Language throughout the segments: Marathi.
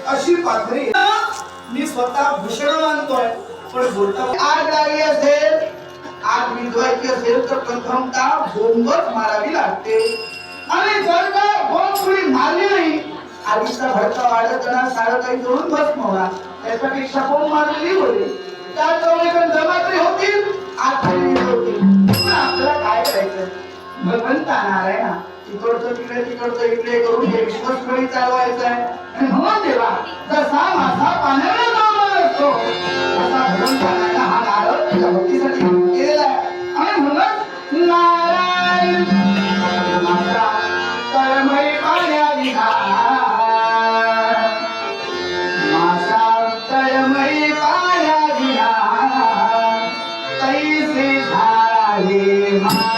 अशी पाथरी मी स्वतः भूषण मानतोय, पण बोलता आग लागली असेल, आग विझवायची असेल तर प्रथमता बोंबच मारावी लागते. आणि जर का बोंब कोणी मारली नाही, आधीचा भडका वाढत ना सारं काही जोडून भस्म होणार. त्याच्यापेक्षा बोंब मारलेली होईल, त्या जवळ जमा तरी होतील, आग खाली होतील. पण आपल्याला काय करायचं? भगवंता नारायणा तिकडचं तिकडे तिकडचं इकडे करून हे विश्वस्वरी चालवायचं आहे. आणि म्हणून देवा जसा मासा पाण्याला नारळ असतो, तसा भगवंता नारायण हा नारळ तुझ्या भक्तीसाठी केलेला आहे. आणि म्हणूनच नारायण मासा तळमळी पाण्याविना, मासा तळमळी पाण्याविना तैसे झाले माझा.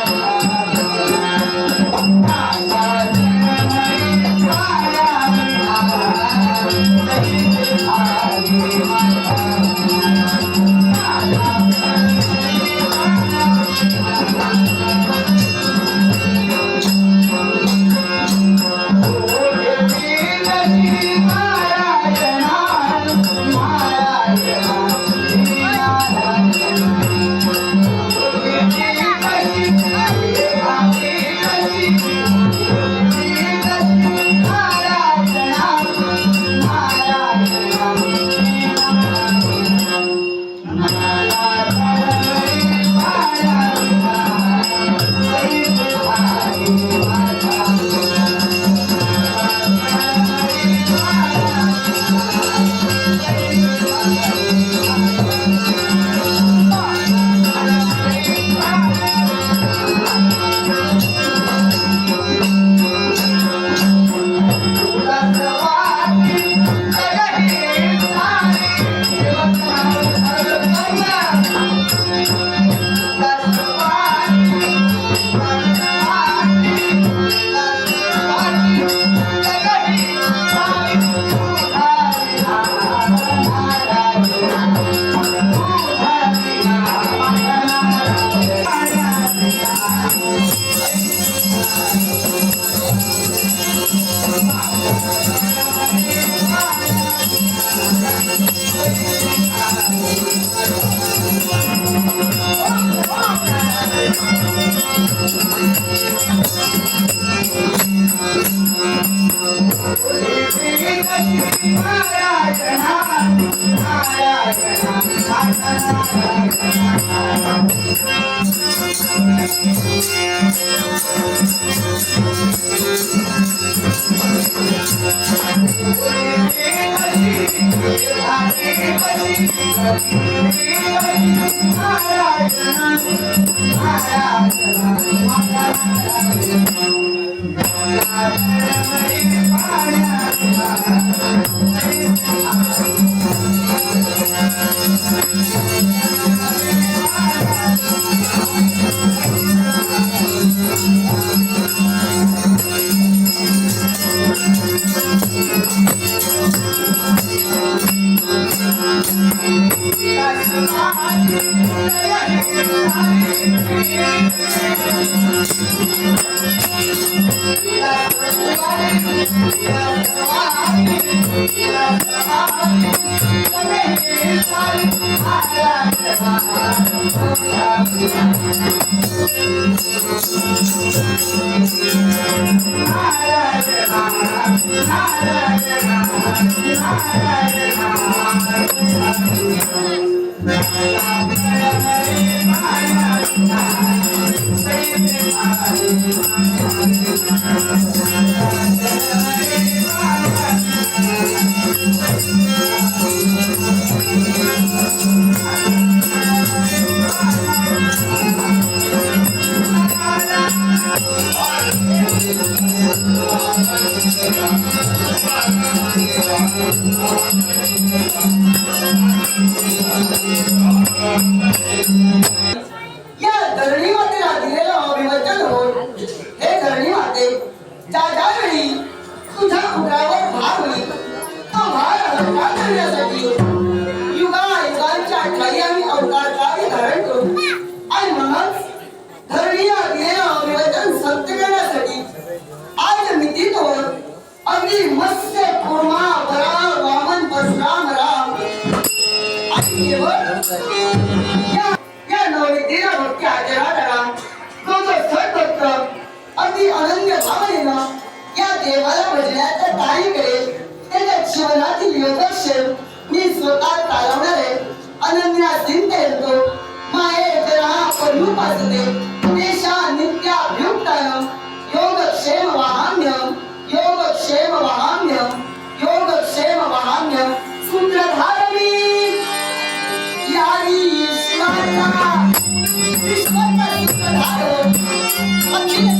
धरणीला दिलेलं अभिवचन सत्य करण्यासाठी देवाला भजण्याचं कार्य करेल त्याच्या जीवनातील योगक्षेम मी स्वतः चालवणारे अनन्या सिंह येतो माये जरा परुपासते पेशा नित्याभ्युक्तानं योगक्षेम वाहाम्यं योगक्षेम वाहाम्यं योगक्षेम वाहाम्यं सूत्रधारवी यारी ईश्वरा ईश्वरा सूत्रधार अखिल